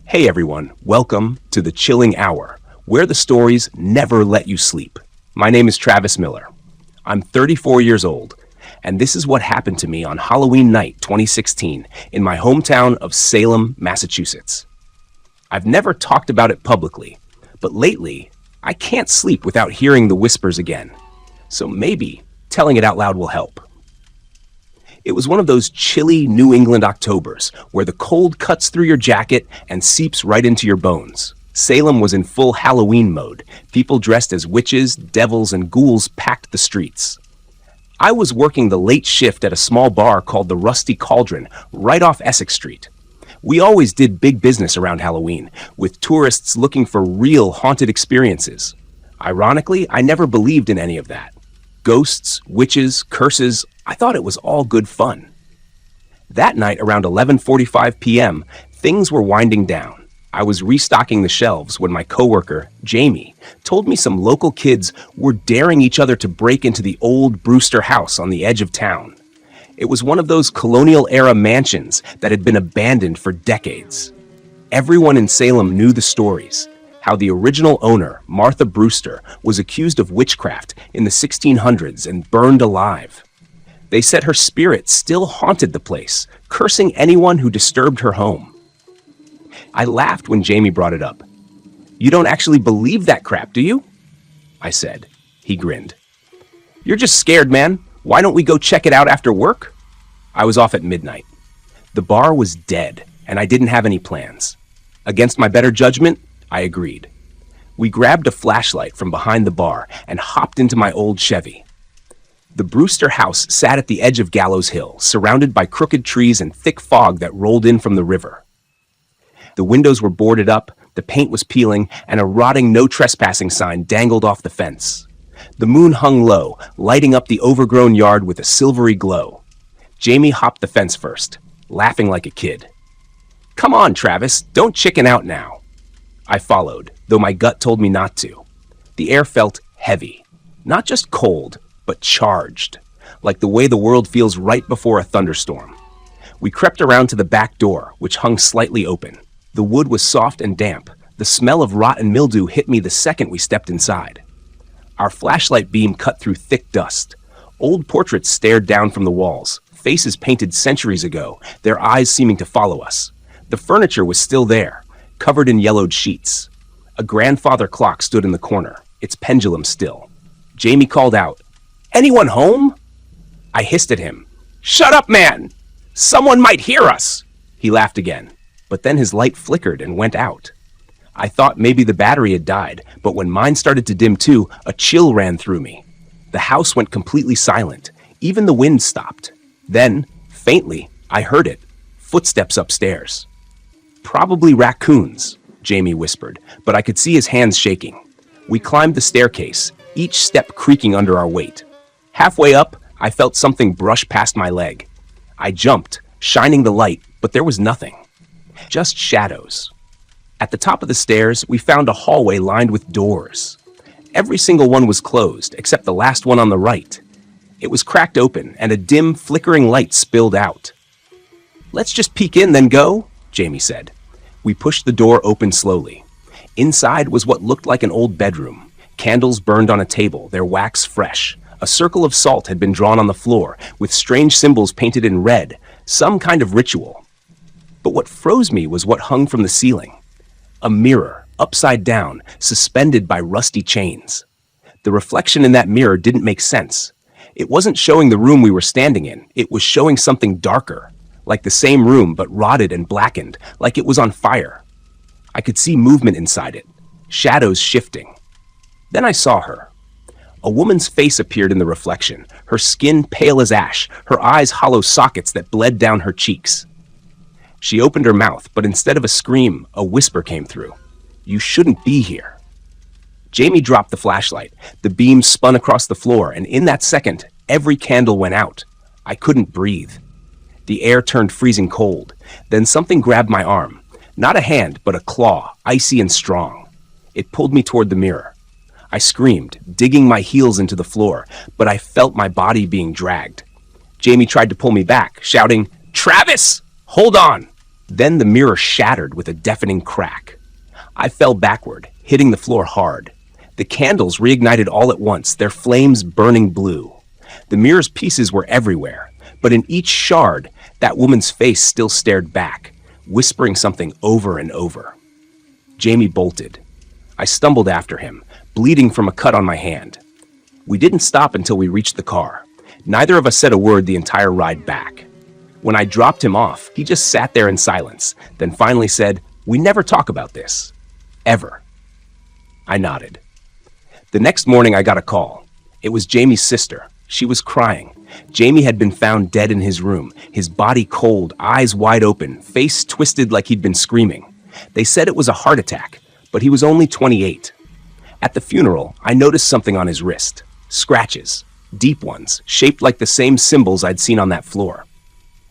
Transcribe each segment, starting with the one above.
Hey everyone, welcome to the Chilling Hour, where the stories never let you sleep. My name is Travis Miller. I'm 34 years old, and this is what happened to me on Halloween night 2016 in my hometown of Salem, Massachusetts. I've never talked about it publicly, but lately, I can't sleep without hearing the whispers again. So maybe telling it out loud will help. It was one of those chilly New England Octobers where the cold cuts through your jacket and seeps right into your bones. Salem was in full Halloween mode. People dressed as witches, devils, and ghouls packed the streets. I was working the late shift at a small bar called the Rusty Cauldron right off Essex Street. We always did big business around Halloween, with tourists looking for real haunted experiences. Ironically, I never believed in any of that. Ghosts, witches, curses, I thought it was all good fun. That night, around 11:45 p.m., things were winding down. I was restocking the shelves when my coworker, Jamie, told me some local kids were daring each other to break into the old Brewster house on the edge of town. It was one of those colonial-era mansions that had been abandoned for decades. Everyone in Salem knew the stories. How the original owner, Martha Brewster, was accused of witchcraft in the 1600s and burned alive. They said her spirit still haunted the place, cursing anyone who disturbed her home. I laughed when Jamie brought it up. "You don't actually believe that crap, do you?" I said. He grinned. "You're just scared, man. Why don't we go check it out after work?" I was off at midnight. The bar was dead, and I didn't have any plans. Against my better judgment, I agreed. We grabbed a flashlight from behind the bar and hopped into my old Chevy. The Brewster house sat at the edge of Gallows Hill, surrounded by crooked trees and thick fog that rolled in from the river. The windows were boarded up, the paint was peeling, and a rotting no trespassing sign dangled off the fence. The moon hung low, lighting up the overgrown yard with a silvery glow. Jamie hopped the fence first, laughing like a kid. "Come on, Travis, don't chicken out now." I followed, though my gut told me not to. The air felt heavy, not just cold, but charged, like the way the world feels right before a thunderstorm. We crept around to the back door, which hung slightly open. The wood was soft and damp. The smell of rot and mildew hit me the second we stepped inside. Our flashlight beam cut through thick dust. Old portraits stared down from the walls, faces painted centuries ago, their eyes seeming to follow us. The furniture was still there, covered in yellowed sheets. A grandfather clock stood in the corner, its pendulum still. Jamie called out, "Anyone home?" I hissed at him. "Shut up, man! Someone might hear us!" He laughed again, but then his light flickered and went out. I thought maybe the battery had died, but when mine started to dim too, a chill ran through me. The house went completely silent. Even the wind stopped. Then, faintly, I heard it. Footsteps upstairs. "Probably raccoons," Jamie whispered, but I could see his hands shaking. We climbed the staircase, each step creaking under our weight. Halfway up, I felt something brush past my leg. I jumped, shining the light, but there was nothing. Just shadows. At the top of the stairs, we found a hallway lined with doors. Every single one was closed, except the last one on the right. It was cracked open, and a dim, flickering light spilled out. "Let's just peek in, then go," Jamie said. We pushed the door open slowly. Inside was what looked like an old bedroom. Candles burned on a table, their wax fresh. A circle of salt had been drawn on the floor, with strange symbols painted in red, some kind of ritual. But what froze me was what hung from the ceiling. A mirror, upside down, suspended by rusty chains. The reflection in that mirror didn't make sense. It wasn't showing the room we were standing in. It was showing something darker, like the same room but rotted and blackened, like it was on fire. I could see movement inside it, shadows shifting. Then I saw her. A woman's face appeared in the reflection, her skin pale as ash, her eyes hollow sockets that bled down her cheeks. She opened her mouth, but instead of a scream, a whisper came through. "You shouldn't be here." Jamie dropped the flashlight. The beam spun across the floor, and in that second, every candle went out. I couldn't breathe. The air turned freezing cold. Then something grabbed my arm. Not a hand, but a claw, icy and strong. It pulled me toward the mirror. I screamed, digging my heels into the floor, but I felt my body being dragged. Jamie tried to pull me back, shouting, "Travis, hold on!" Then the mirror shattered with a deafening crack. I fell backward, hitting the floor hard. The candles reignited all at once, their flames burning blue. The mirror's pieces were everywhere, but in each shard, that woman's face still stared back, whispering something over and over. Jamie bolted. I stumbled after him, bleeding from a cut on my hand. We didn't stop until we reached the car. Neither of us said a word the entire ride back. When I dropped him off, he just sat there in silence, then finally said, "We never talk about this. Ever." I nodded. The next morning I got a call. It was Jamie's sister. She was crying. Jamie had been found dead in his room, his body cold, eyes wide open, face twisted like he'd been screaming. They said it was a heart attack, but he was only 28. At the funeral, I noticed something on his wrist. Scratches. Deep ones, shaped like the same symbols I'd seen on that floor.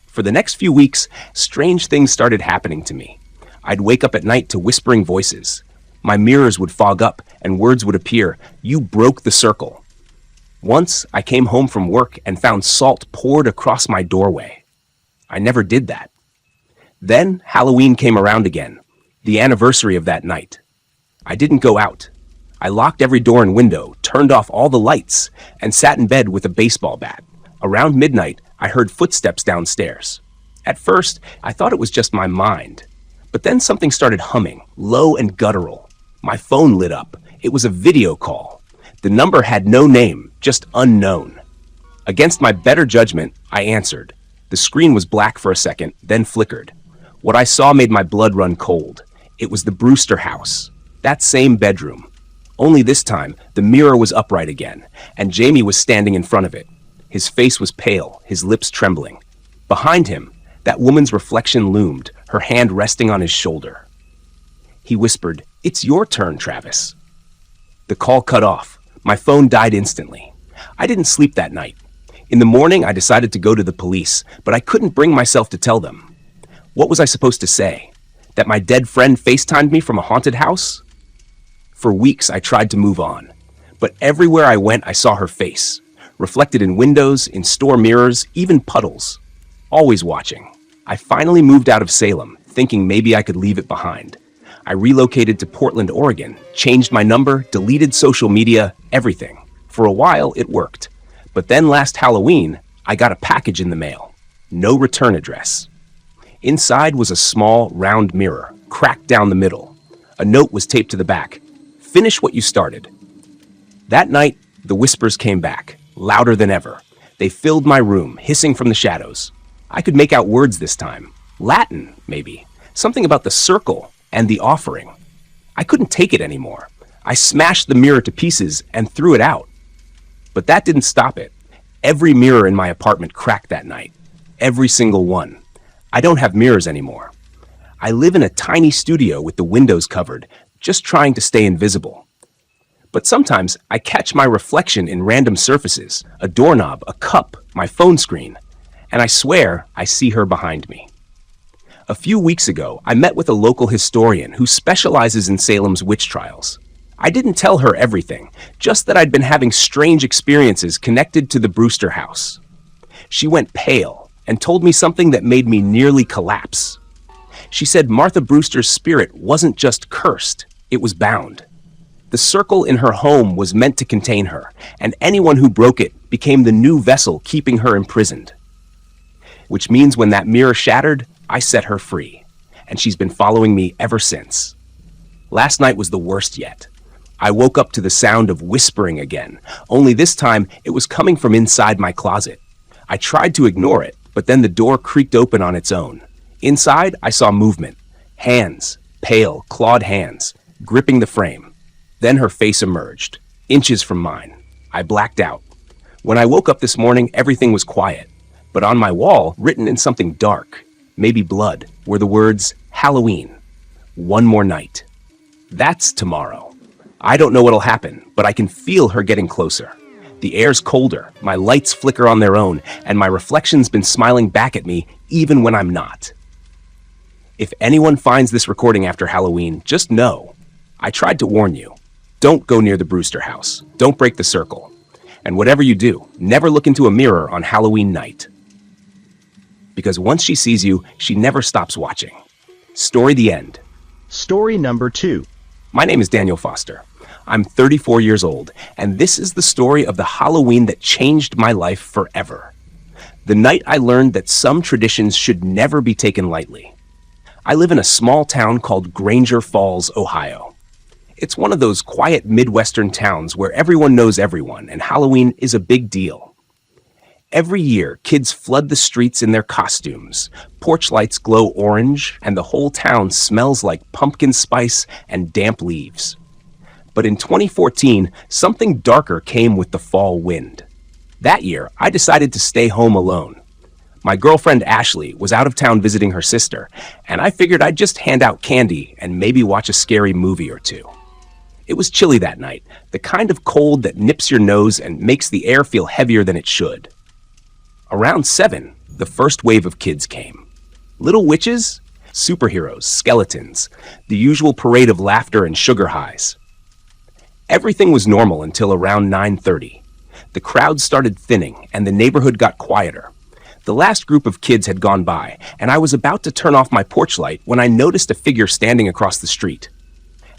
For the next few weeks, strange things started happening to me. I'd wake up at night to whispering voices. My mirrors would fog up and words would appear. "You broke the circle." Once, I came home from work and found salt poured across my doorway. I never did that. Then Halloween came around again, the anniversary of that night. I didn't go out. I locked every door and window, turned off all the lights, and sat in bed with a baseball bat. Around midnight, I heard footsteps downstairs. At first, I thought it was just my mind. But then something started humming, low and guttural. My phone lit up. It was a video call. The number had no name, just unknown. Against my better judgment, I answered. The screen was black for a second, then flickered. What I saw made my blood run cold. It was the Brewster house. That same bedroom. Only this time, the mirror was upright again, and Jamie was standing in front of it. His face was pale, his lips trembling. Behind him, that woman's reflection loomed, her hand resting on his shoulder. He whispered, "It's your turn, Travis." The call cut off. My phone died instantly. I didn't sleep that night. In the morning, I decided to go to the police, but I couldn't bring myself to tell them. What was I supposed to say? That my dead friend FaceTimed me from a haunted house? For weeks, I tried to move on. But everywhere I went, I saw her face. Reflected in windows, in store mirrors, even puddles. Always watching. I finally moved out of Salem, thinking maybe I could leave it behind. I relocated to Portland, Oregon, changed my number, deleted social media, everything. For a while, it worked. But then last Halloween, I got a package in the mail. No return address. Inside was a small, round mirror, cracked down the middle. A note was taped to the back. "Finish what you started." That night, the whispers came back, louder than ever. They filled my room, hissing from the shadows. I could make out words this time. Latin, maybe. Something about the circle and the offering. I couldn't take it anymore. I smashed the mirror to pieces and threw it out. But that didn't stop it. Every mirror in my apartment cracked that night. Every single one. I don't have mirrors anymore. I live in a tiny studio with the windows covered, just trying to stay invisible. But sometimes I catch my reflection in random surfaces, a doorknob, a cup, my phone screen, and I swear I see her behind me. A few weeks ago, I met with a local historian who specializes in Salem's witch trials. I didn't tell her everything, just that I'd been having strange experiences connected to the Brewster house. She went pale and told me something that made me nearly collapse. She said Martha Brewster's spirit wasn't just cursed, it was bound. The circle in her home was meant to contain her, and anyone who broke it became the new vessel keeping her imprisoned. Which means when that mirror shattered, I set her free, and she's been following me ever since. Last night was the worst yet. I woke up to the sound of whispering again, only this time it was coming from inside my closet. I tried to ignore it, but then the door creaked open on its own. Inside, I saw movement. Hands, pale, clawed hands, gripping the frame. Then her face emerged, inches from mine. I blacked out. When I woke up this morning, everything was quiet. But on my wall, written in something dark, maybe blood, were the words, Halloween. One more night. That's tomorrow. I don't know what'll happen, but I can feel her getting closer. The air's colder, my lights flicker on their own, and my reflection's been smiling back at me even when I'm not. If anyone finds this recording after Halloween, just know, I tried to warn you. Don't go near the Brewster house. Don't break the circle. And whatever you do, never look into a mirror on Halloween night. Because once she sees you, she never stops watching. Story the end. Story number 2. My name is Daniel Foster. I'm 34 years old, and this is the story of the Halloween that changed my life forever. The night I learned that some traditions should never be taken lightly. I live in a small town called Granger Falls, Ohio. It's one of those quiet Midwestern towns where everyone knows everyone, and Halloween is a big deal. Every year, kids flood the streets in their costumes. Porch lights glow orange, and the whole town smells like pumpkin spice and damp leaves. But in 2014, something darker came with the fall wind. That year, I decided to stay home alone. My girlfriend Ashley was out of town visiting her sister, and I figured I'd just hand out candy and maybe watch a scary movie or two. It was chilly that night, the kind of cold that nips your nose and makes the air feel heavier than it should. Around 7, the first wave of kids came. Little witches, superheroes, skeletons, the usual parade of laughter and sugar highs. Everything was normal until around 9:30. The crowd started thinning, and the neighborhood got quieter. The last group of kids had gone by, and I was about to turn off my porch light when I noticed a figure standing across the street.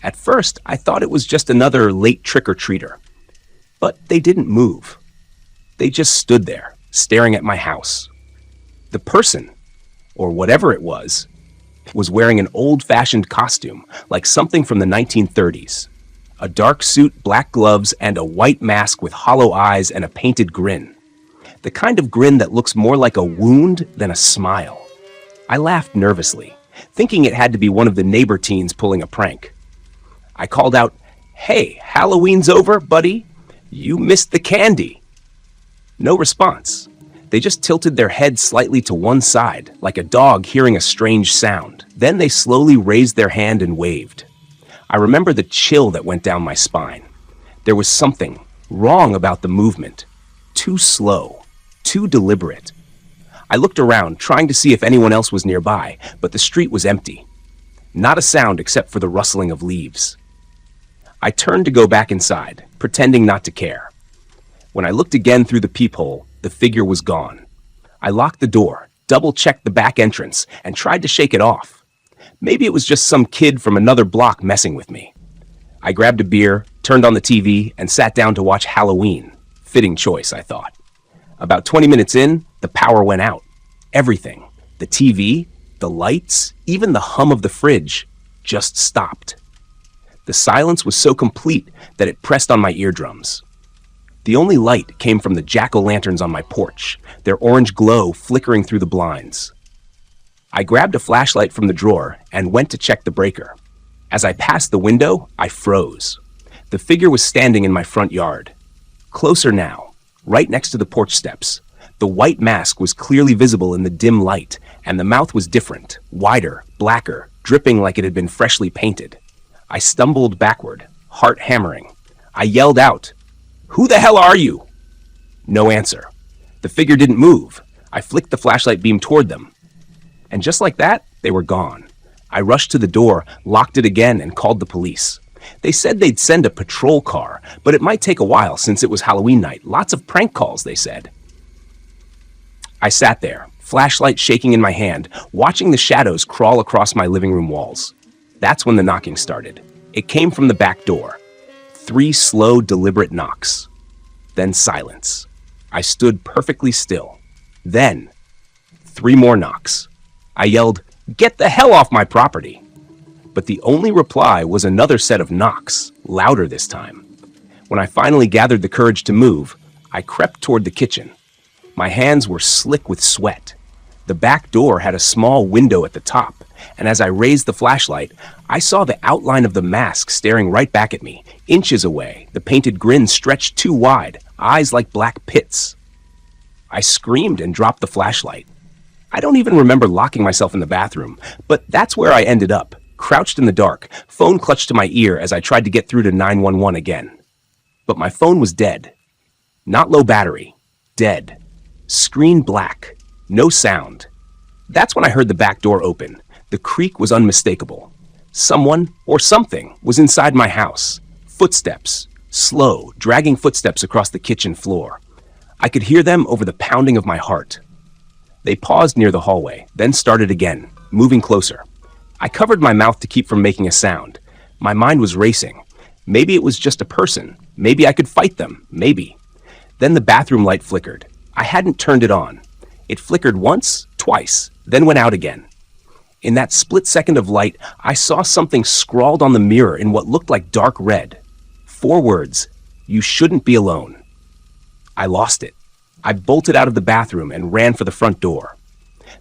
At first, I thought it was just another late trick-or-treater. But they didn't move. They just stood there, staring at my house. The person, or whatever it was wearing an old-fashioned costume, like something from the 1930s. A dark suit, black gloves, and a white mask with hollow eyes and a painted grin. The kind of grin that looks more like a wound than a smile. I laughed nervously, thinking it had to be one of the neighbor teens pulling a prank. I called out, "Hey, Halloween's over, buddy. You missed the candy." No response. They just tilted their heads slightly to one side, like a dog hearing a strange sound. Then they slowly raised their hand and waved. I remember the chill that went down my spine. There was something wrong about the movement. Too slow, too deliberate. I looked around, trying to see if anyone else was nearby, but the street was empty. Not a sound except for the rustling of leaves. I turned to go back inside, pretending not to care. When I looked again through the peephole, the figure was gone. I locked the door, double-checked the back entrance, and tried to shake it off. Maybe it was just some kid from another block messing with me. I grabbed a beer, turned on the TV, and sat down to watch Halloween. Fitting choice, I thought. About 20 minutes in, the power went out. Everything, the TV, the lights, even the hum of the fridge, just stopped. The silence was so complete that it pressed on my eardrums. The only light came from the jack-o'-lanterns on my porch, their orange glow flickering through the blinds. I grabbed a flashlight from the drawer and went to check the breaker. As I passed the window, I froze. The figure was standing in my front yard. Closer now, right next to the porch steps. The white mask was clearly visible in the dim light, and the mouth was different, wider, blacker, dripping like it had been freshly painted. I stumbled backward, heart hammering. I yelled out, "Who the hell are you?" No answer. The figure didn't move. I flicked the flashlight beam toward them. And just like that, they were gone. I rushed to the door, locked it again, and called the police. They said they'd send a patrol car, but it might take a while since it was Halloween night. Lots of prank calls, they said. I sat there, flashlight shaking in my hand, watching the shadows crawl across my living room walls. That's when the knocking started. It came from the back door. 3 slow, deliberate knocks. Then silence. I stood perfectly still. Then, 3 more knocks. I yelled, "Get the hell off my property!" But the only reply was another set of knocks, louder this time. When I finally gathered the courage to move, I crept toward the kitchen. My hands were slick with sweat. The back door had a small window at the top, and as I raised the flashlight, I saw the outline of the mask staring right back at me, inches away, the painted grin stretched too wide, eyes like black pits. I screamed and dropped the flashlight. I don't even remember locking myself in the bathroom, but that's where I ended up, crouched in the dark, phone clutched to my ear as I tried to get through to 911 again. But my phone was dead. Not low battery. Dead. Screen black. No sound. That's when I heard the back door open. The creak was unmistakable. Someone, or something, was inside my house. Footsteps. Slow, dragging footsteps across the kitchen floor. I could hear them over the pounding of my heart. They paused near the hallway, then started again, moving closer. I covered my mouth to keep from making a sound. My mind was racing. Maybe it was just a person. Maybe I could fight them. Maybe. Then the bathroom light flickered. I hadn't turned it on. It flickered once, twice, then went out again. In that split second of light, I saw something scrawled on the mirror in what looked like dark red. 4 words, "You shouldn't be alone." I lost it. I bolted out of the bathroom and ran for the front door.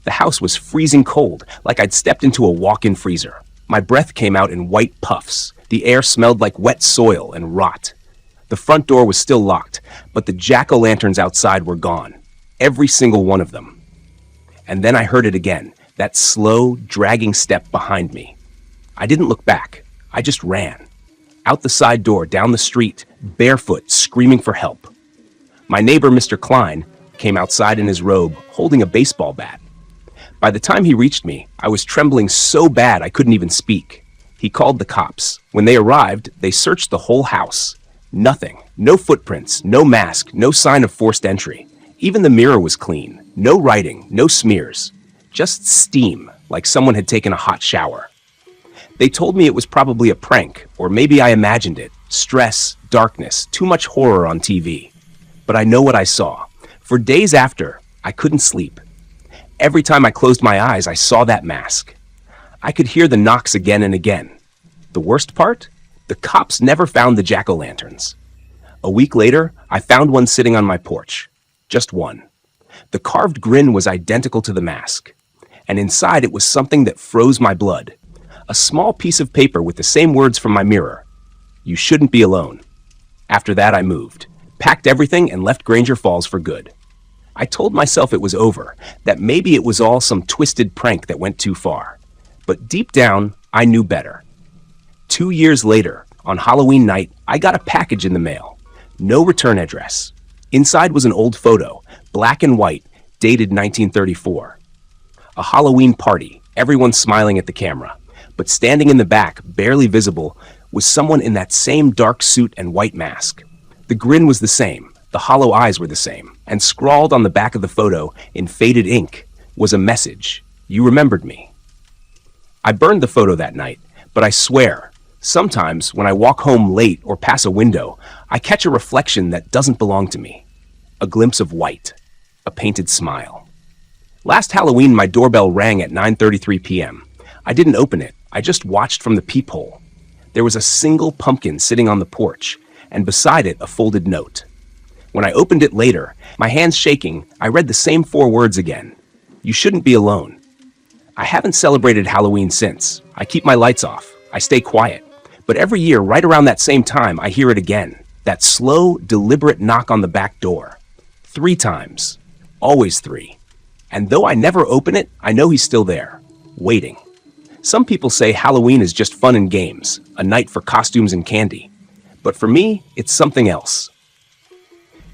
The house was freezing cold, like I'd stepped into a walk-in freezer. My breath came out in white puffs. The air smelled like wet soil and rot. The front door was still locked, but the jack-o'-lanterns outside were gone. Every single one of them. And then I heard it again, that slow, dragging step behind me. I didn't look back. I just ran. Out the side door, down the street, barefoot, screaming for help. My neighbor, Mr. Klein, came outside in his robe, holding a baseball bat. By the time he reached me, I was trembling so bad I couldn't even speak. He called the cops. When they arrived, they searched the whole house. Nothing. No footprints, no mask, no sign of forced entry. Even the mirror was clean. No writing, no smears. Just steam, like someone had taken a hot shower. They told me it was probably a prank, or maybe I imagined it. Stress, darkness, too much horror on TV. But I know what I saw. For days after, I couldn't sleep. Every time I closed my eyes, I saw that mask. I could hear the knocks again and again. The worst part? The cops never found the jack-o'-lanterns. A week later, I found one sitting on my porch. Just one. The carved grin was identical to the mask. And inside it was something that froze my blood. A small piece of paper with the same words from my mirror. "You shouldn't be alone." After that, I moved, packed everything, and left Granger Falls for good. I told myself it was over, that maybe it was all some twisted prank that went too far. But deep down, I knew better. 2 years later, on Halloween night, I got a package in the mail. No return address. Inside was an old photo, black and white, dated 1934. A Halloween party, everyone smiling at the camera. But standing in the back, barely visible, was someone in that same dark suit and white mask. The grin was the same, the hollow eyes were the same, and scrawled on the back of the photo, in faded ink, was a message. "You remembered me." I burned the photo that night, but I swear, sometimes when I walk home late or pass a window, I catch a reflection that doesn't belong to me. A glimpse of white, a painted smile. Last Halloween, my doorbell rang at 9:33 p.m. I didn't open it, I just watched from the peephole. There was a single pumpkin sitting on the porch, and beside it a folded note. When I opened it later, my hands shaking, I read the same 4 words again. "You shouldn't be alone." I haven't celebrated Halloween since. I keep my lights off. I stay quiet. But every year, right around that same time, I hear it again. That slow, deliberate knock on the back door. 3 times. Always 3. And though I never open it, I know he's still there, waiting. Some people say Halloween is just fun and games, a night for costumes and candy. But for me, it's something else.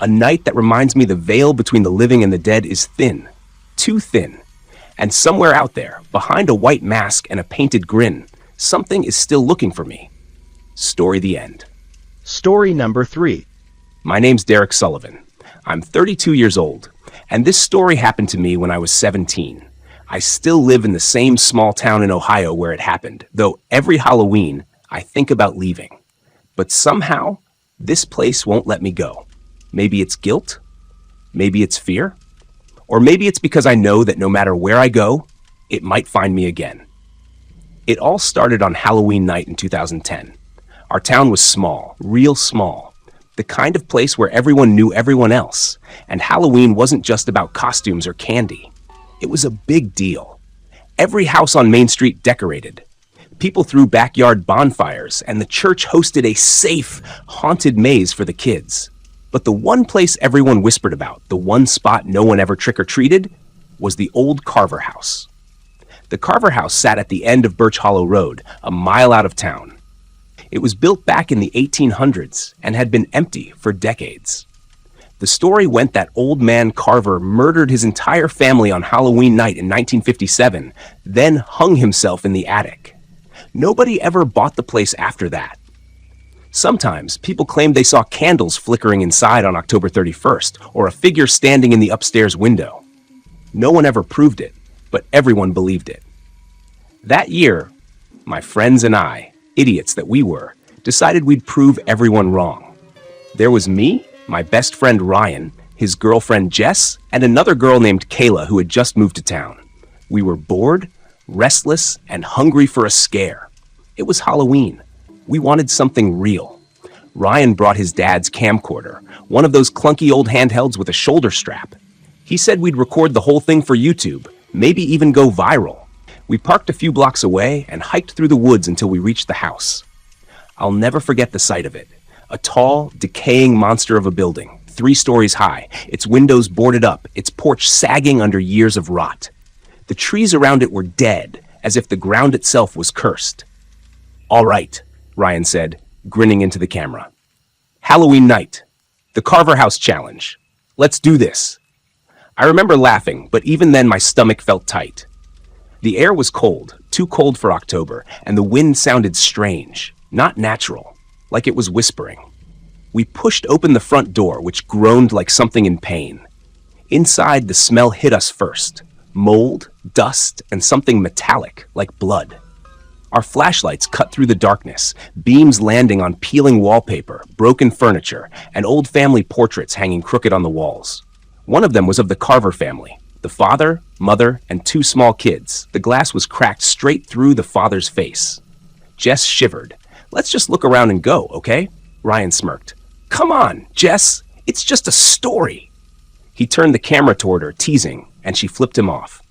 A night that reminds me the veil between the living and the dead is thin. Too thin. And somewhere out there, behind a white mask and a painted grin, something is still looking for me. Story the end. Story number 3. My name's Derek Sullivan. I'm 32 years old, and this story happened to me when I was 17. I still live in the same small town in Ohio where it happened, though every Halloween I think about leaving. But somehow, this place won't let me go. Maybe it's guilt? Maybe it's fear? Or maybe it's because I know that no matter where I go, it might find me again. It all started on Halloween night in 2010. Our town was small, real small. The kind of place where everyone knew everyone else. And Halloween wasn't just about costumes or candy. It was a big deal. Every house on Main Street decorated. People threw backyard bonfires, and the church hosted a safe, haunted maze for the kids. But the one place everyone whispered about, the one spot no one ever trick-or-treated, was the old Carver House. The Carver House sat at the end of Birch Hollow Road, a mile out of town. It was built back in the 1800s and had been empty for decades. The story went that old man Carver murdered his entire family on Halloween night in 1957, then hung himself in the attic. Nobody ever bought the place after that. Sometimes people claimed they saw candles flickering inside on October 31st, or a figure standing in the upstairs window. No one ever proved it, but everyone believed it. That year, My friends and I, idiots that we were, decided we'd prove everyone wrong. There was me, my best friend Ryan, his girlfriend Jess, and another girl named Kayla who had just moved to town. We were bored, restless, and hungry for a scare. It was Halloween. We wanted something real. Ryan brought his dad's camcorder, one of those clunky old handhelds with a shoulder strap. He said we'd record the whole thing for YouTube, maybe even go viral. We parked a few blocks away and hiked through the woods until we reached the house. I'll never forget the sight of it. A tall, decaying monster of a building, 3 stories high, its windows boarded up, its porch sagging under years of rot. The trees around it were dead, as if the ground itself was cursed. "All right," Ryan said, grinning into the camera. "Halloween night. The Carver House Challenge. Let's do this." I remember laughing, but even then my stomach felt tight. The air was cold, too cold for October, and the wind sounded strange, not natural, like it was whispering. We pushed open the front door, which groaned like something in pain. Inside, the smell hit us first. Mold, dust, and something metallic, like blood. Our flashlights cut through the darkness, beams landing on peeling wallpaper, broken furniture, and old family portraits hanging crooked on the walls. One of them was of the Carver family, the father, mother, and 2 small kids. The glass was cracked straight through the father's face. Jess shivered. "Let's just look around and go, okay?" Ryan smirked. "Come on, Jess, it's just a story." He turned the camera toward her, teasing, and she flipped him off.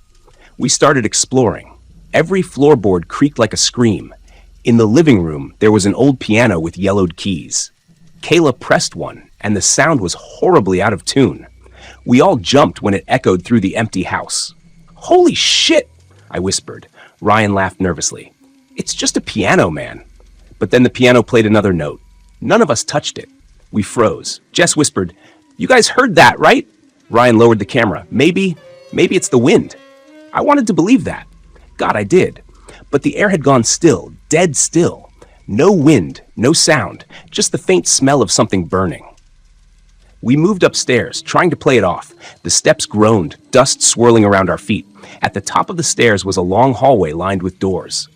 We started exploring. Every floorboard creaked like a scream. In the living room, there was an old piano with yellowed keys. Kayla pressed one, and the sound was horribly out of tune. We all jumped when it echoed through the empty house. "Holy shit!" I whispered. Ryan laughed nervously. "It's just a piano, man." But then the piano played another note. None of us touched it. We froze. Jess whispered, "You guys heard that, right?" Ryan lowered the camera. Maybe it's the wind." I wanted to believe that. God, I did. But the air had gone still, dead still. No wind, no sound, just the faint smell of something burning. We moved upstairs, trying to play it off. The steps groaned, dust swirling around our feet. At the top of the stairs was a long hallway lined with doors.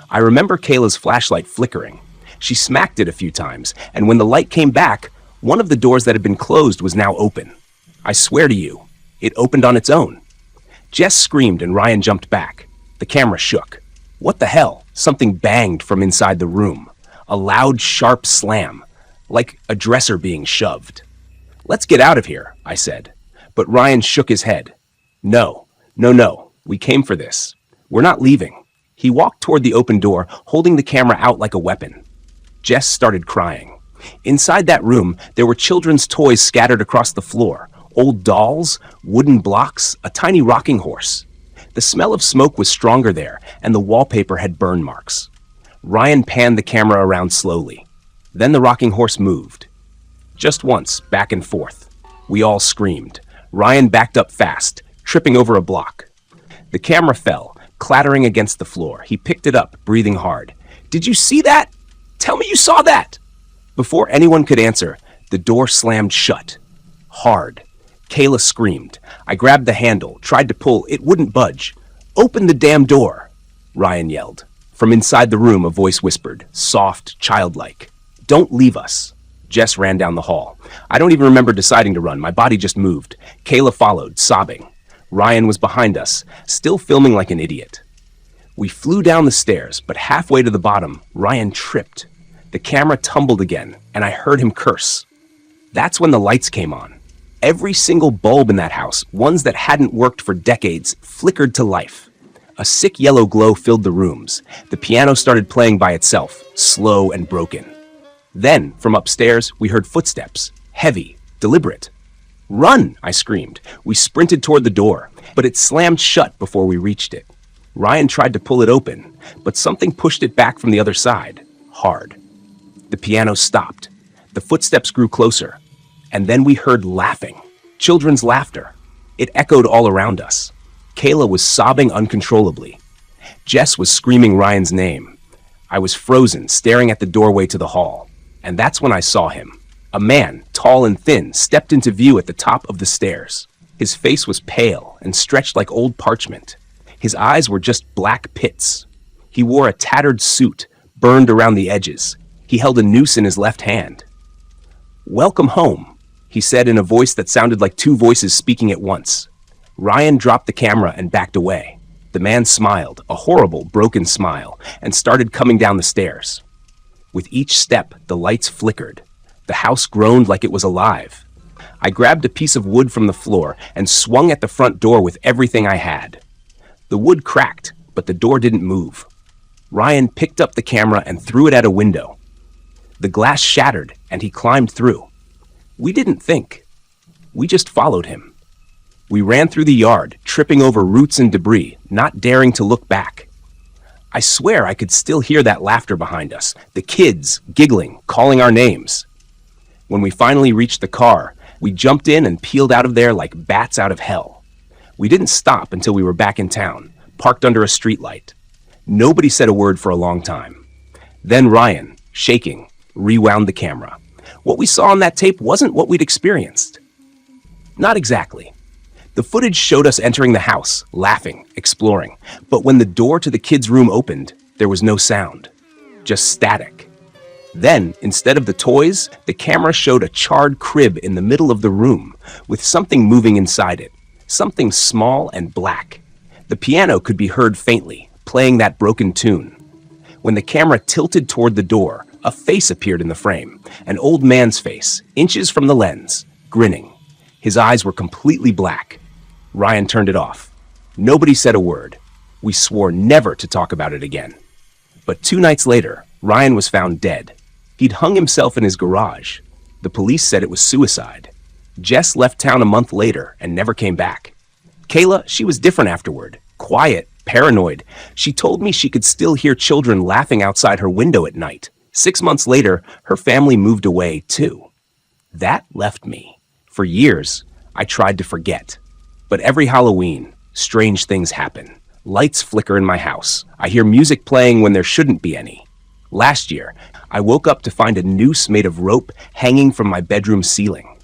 I remember Kayla's flashlight flickering. She smacked it a few times, and when the light came back, one of the doors that had been closed was now open. I swear to you, it opened on its own. Jess screamed and Ryan jumped back. The camera shook. What the hell? Something banged from inside the room. A loud, sharp slam, like a dresser being shoved. "Let's get out of here," I said. But Ryan shook his head. No, we came for this. We're not leaving." He walked toward the open door, holding the camera out like a weapon. Jess started crying. Inside that room, there were children's toys scattered across the floor. Old dolls, wooden blocks, a tiny rocking horse. The smell of smoke was stronger there, and the wallpaper had burn marks. Ryan panned the camera around slowly. Then the rocking horse moved. Just once, back and forth. We all screamed. Ryan backed up fast, tripping over a block. The camera fell, clattering against the floor. He picked it up, breathing hard. "Did you see that? Tell me you saw that!" Before anyone could answer, the door slammed shut. Hard. Kayla screamed. I grabbed the handle, tried to pull. It wouldn't budge. "Open the damn door!" Ryan yelled. From inside the room, a voice whispered, soft, childlike. "Don't leave us." Jess ran down the hall. I don't even remember deciding to run. My body just moved. Kayla followed, sobbing. Ryan was behind us, still filming like an idiot. We flew down the stairs, but halfway to the bottom, Ryan tripped. The camera tumbled again, and I heard him curse. That's when the lights came on. Every single bulb in that house, ones that hadn't worked for decades, flickered to life. A sick yellow glow filled the rooms. The piano started playing by itself, slow and broken. Then, from upstairs, we heard footsteps, heavy, deliberate. "Run!" I screamed. We sprinted toward the door, but it slammed shut before we reached it. Ryan tried to pull it open, but something pushed it back from the other side, hard. The piano stopped. The footsteps grew closer. And then we heard laughing, children's laughter. It echoed all around us. Kayla was sobbing uncontrollably. Jess was screaming Ryan's name. I was frozen, staring at the doorway to the hall. And that's when I saw him. A man, tall and thin, stepped into view at the top of the stairs. His face was pale and stretched like old parchment. His eyes were just black pits. He wore a tattered suit, burned around the edges. He held a noose in his left hand. "Welcome home," he said in a voice that sounded like two voices speaking at once. Ryan dropped the camera and backed away. The man smiled, a horrible, broken smile, and started coming down the stairs. With each step, the lights flickered. The house groaned like it was alive. I grabbed a piece of wood from the floor and swung at the front door with everything I had. The wood cracked, but the door didn't move. Ryan picked up the camera and threw it at a window. The glass shattered, and he climbed through. We didn't think. We just followed him. We ran through the yard, tripping over roots and debris, not daring to look back. I swear I could still hear that laughter behind us, the kids giggling, calling our names. When we finally reached the car, we jumped in and peeled out of there like bats out of hell. We didn't stop until we were back in town, parked under a streetlight. Nobody said a word for a long time. Then Ryan, shaking, rewound the camera. What we saw on that tape wasn't what we'd experienced. Not exactly. The footage showed us entering the house, laughing, exploring. But when the door to the kids' room opened, there was no sound. Just static. Then, instead of the toys, the camera showed a charred crib in the middle of the room, with something moving inside it. Something small and black. The piano could be heard faintly, playing that broken tune. When the camera tilted toward the door, a face appeared in the frame. An old man's face, inches from the lens, grinning. His eyes were completely black. Ryan turned it off. Nobody said a word. We swore never to talk about it again. But 2 nights later, Ryan was found dead. He'd hung himself in his garage. The police said it was suicide. Jess left town a month later and never came back. Kayla, she was different afterward. Quiet, paranoid. She told me she could still hear children laughing outside her window at night. 6 months later, her family moved away too. That left me. For years, I tried to forget. But every Halloween, strange things happen. Lights flicker in my house. I hear music playing when there shouldn't be any. Last year, I woke up to find a noose made of rope hanging from my bedroom ceiling.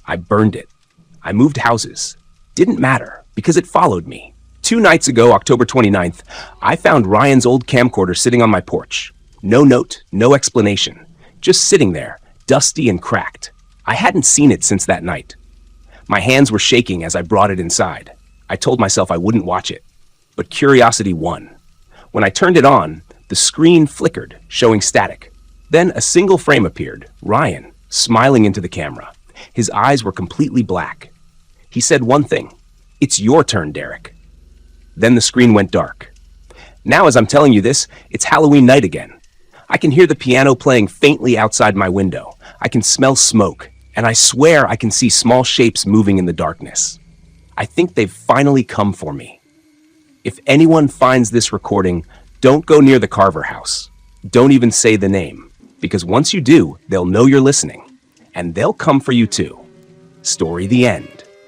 I burned it. I moved houses. Didn't matter, because it followed me. 2 nights ago, October 29th, I found Ryan's old camcorder sitting on my porch. No note, no explanation. Just sitting there, dusty and cracked. I hadn't seen it since that night. My hands were shaking as I brought it inside. I told myself I wouldn't watch it. But curiosity won. When I turned it on, the screen flickered, showing static. Then a single frame appeared, Ryan, smiling into the camera. His eyes were completely black. He said one thing, "It's your turn, Derek." Then the screen went dark. Now as I'm telling you this, it's Halloween night again. I can hear the piano playing faintly outside my window. I can smell smoke, and I swear I can see small shapes moving in the darkness. I think they've finally come for me. If anyone finds this recording, don't go near the Carver house. Don't even say the name, because once you do, they'll know you're listening, and they'll come for you too. Story the end.